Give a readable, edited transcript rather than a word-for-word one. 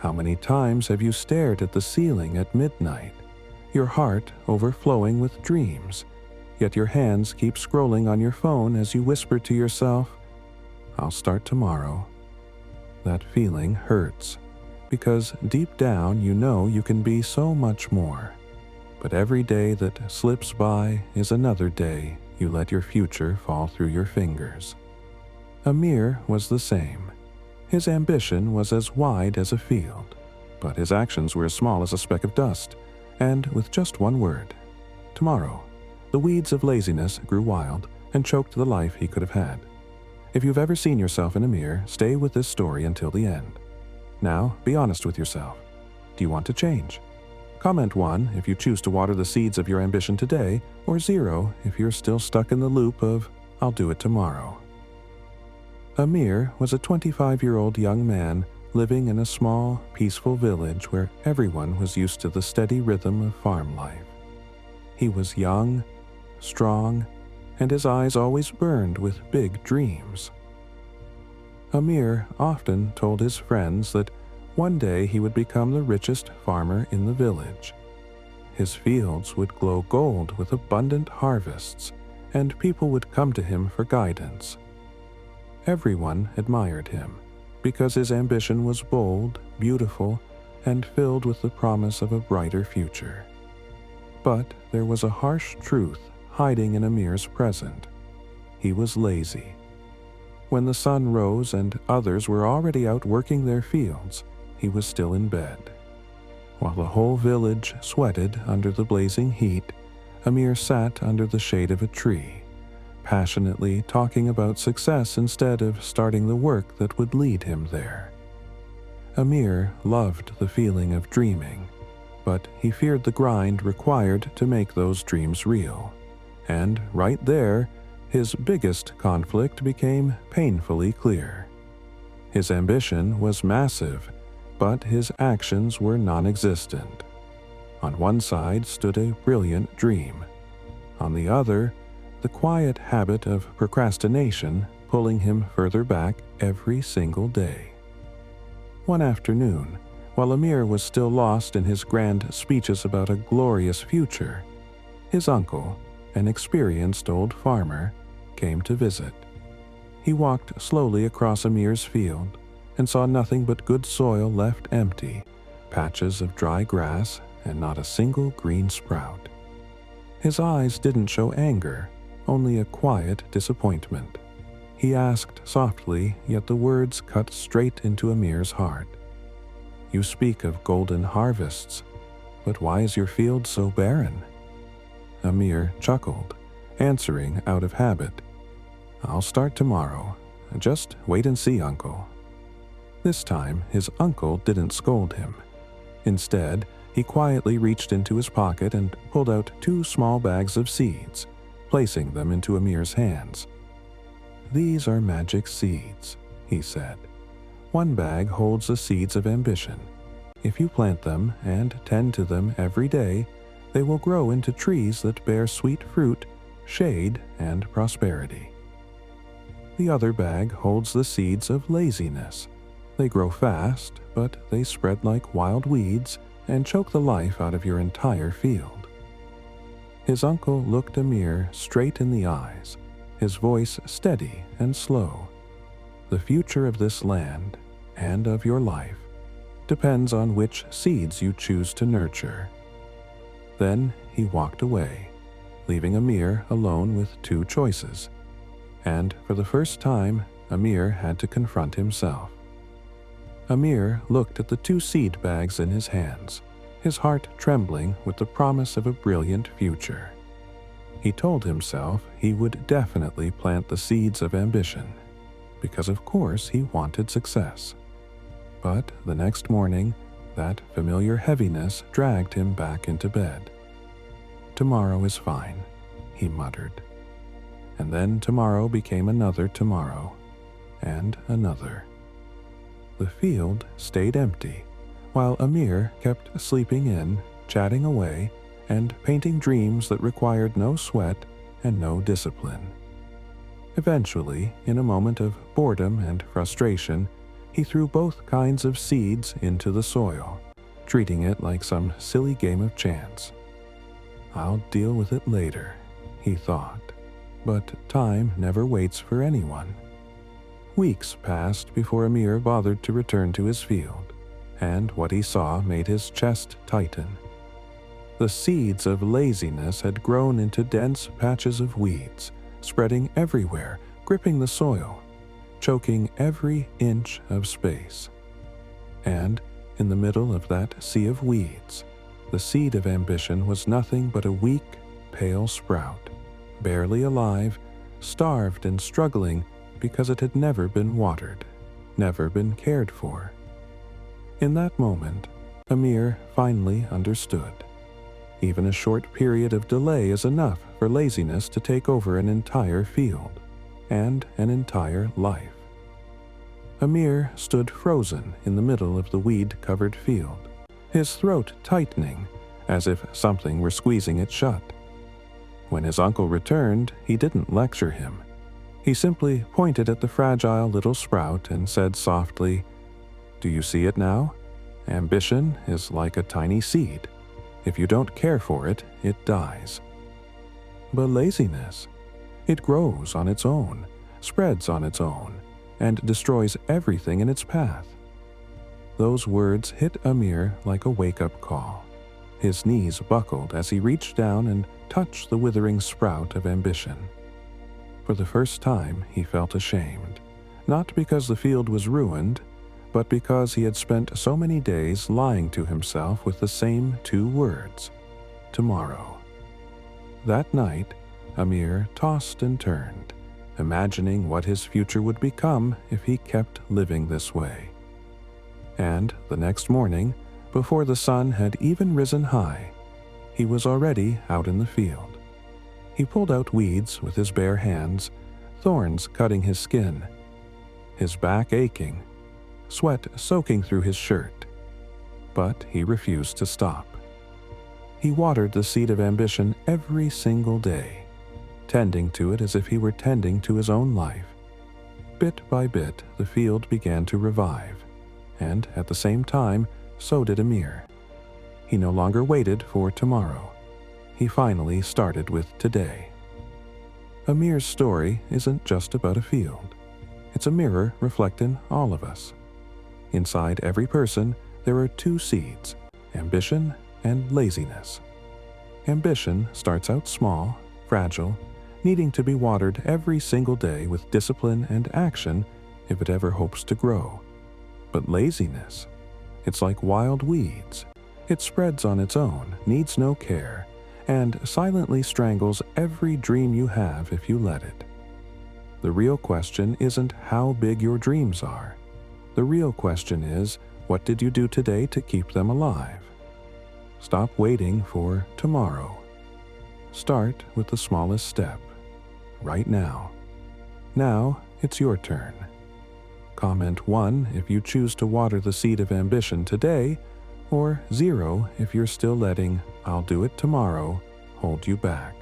How many times have you stared at the ceiling at midnight, your heart overflowing with dreams, yet your hands keep scrolling on your phone as you whisper to yourself, "I'll start tomorrow"? That feeling hurts, because deep down you know you can be so much more. But every day that slips by is another day you let your future fall through your fingers. Amir was the same. His ambition was as wide as a field, but his actions were as small as a speck of dust, and with just one word, tomorrow, the weeds of laziness grew wild and choked the life he could have had. If you've ever seen yourself in a mirror, stay with this story until the end. Now, be honest with yourself. Do you want to change? Comment 1 if you choose to water the seeds of your ambition today, or 0 if you're still stuck in the loop of, "I'll do it tomorrow." Amir was a 25-year-old young man living in a small, peaceful village where everyone was used to the steady rhythm of farm life. He was young, strong, and his eyes always burned with big dreams. Amir often told his friends that one day he would become the richest farmer in the village. His fields would glow gold with abundant harvests, and people would come to him for guidance. Everyone admired him, because his ambition was bold, beautiful, and filled with the promise of a brighter future. But there was a harsh truth hiding in Amir's present. He was lazy. When the sun rose and others were already out working their fields, he was still in bed. While the whole village sweated under the blazing heat, Amir sat under the shade of a tree, passionately talking about success instead of starting the work that would lead him there. Amir loved the feeling of dreaming, but he feared the grind required to make those dreams real. And right there, his biggest conflict became painfully clear. His ambition was massive, but his actions were non-existent. On one side stood a brilliant dream. On the other, the quiet habit of procrastination pulling him further back every single day. One afternoon, while Amir was still lost in his grand speeches about a glorious future, his uncle, an experienced old farmer, came to visit. He walked slowly across Amir's field and saw nothing but good soil left empty, patches of dry grass, and not a single green sprout. His eyes didn't show anger, only a quiet disappointment. He asked softly, yet the words cut straight into Amir's heart. "You speak of golden harvests, but why is your field so barren?" Amir chuckled, answering out of habit, "I'll start tomorrow. Just wait and see, Uncle." This time, his uncle didn't scold him. Instead, he quietly reached into his pocket and pulled out 2 small bags of seeds, placing them into Amir's hands. "These are magic seeds," he said. "One bag holds the seeds of ambition. If you plant them and tend to them every day, they will grow into trees that bear sweet fruit, shade, and prosperity. The other bag holds the seeds of laziness. They grow fast, but they spread like wild weeds and choke the life out of your entire field." His uncle looked Amir straight in the eyes, his voice steady and slow. "The future of this land, and of your life, depends on which seeds you choose to nurture." Then he walked away, leaving Amir alone with 2 choices. And for the first time, Amir had to confront himself. Amir looked at the 2 seed bags in his hands, his heart trembling with the promise of a brilliant future. He told himself he would definitely plant the seeds of ambition, because of course he wanted success. But the next morning, that familiar heaviness dragged him back into bed. "Tomorrow is fine," he muttered. And then tomorrow became another tomorrow, and another. The field stayed empty, while Amir kept sleeping in, chatting away, and painting dreams that required no sweat and no discipline. Eventually, in a moment of boredom and frustration, he threw both kinds of seeds into the soil, treating it like some silly game of chance. "I'll deal with it later," he thought. But time never waits for anyone. Weeks passed before Amir bothered to return to his field, and what he saw made his chest tighten. The seeds of laziness had grown into dense patches of weeds, spreading everywhere, gripping the soil, choking every inch of space. And in the middle of that sea of weeds, the seed of ambition was nothing but a weak, pale sprout, barely alive, starved and struggling because it had never been watered, never been cared for. In that moment, Amir finally understood. Even a short period of delay is enough for laziness to take over an entire field, and an entire life. Amir stood frozen in the middle of the weed-covered field, his throat tightening as if something were squeezing it shut. When his uncle returned, he didn't lecture him. He simply pointed at the fragile little sprout and said softly, "Do you see it now? Ambition is like a tiny seed. If you don't care for it, it dies. But laziness, it grows on its own, spreads on its own, and destroys everything in its path." Those words hit Amir like a wake-up call. His knees buckled as he reached down and touched the withering sprout of ambition. For the first time, he felt ashamed, not because the field was ruined, but because he had spent so many days lying to himself with the same two words, tomorrow. That night, Amir tossed and turned, imagining what his future would become if he kept living this way. And the next morning, before the sun had even risen high, he was already out in the field. He pulled out weeds with his bare hands, thorns cutting his skin, his back aching, sweat soaking through his shirt. But he refused to stop. He watered the seed of ambition every single day, tending to it as if he were tending to his own life. Bit by bit, the field began to revive, and at the same time, so did Amir. He no longer waited for tomorrow. He finally started with today. Amir's story isn't just about a field. It's a mirror reflecting all of us. Inside every person, there are two seeds, ambition and laziness. Ambition starts out small, fragile, needing to be watered every single day with discipline and action if it ever hopes to grow. But laziness, it's like wild weeds. It spreads on its own, needs no care, and silently strangles every dream you have if you let it. The real question isn't how big your dreams are. The real question is, what did you do today to keep them alive? Stop waiting for tomorrow. Start with the smallest step, right now. Now it's your turn. Comment 1 if you choose to water the seed of ambition today, or 0 if you're still letting "I'll do it tomorrow" hold you back.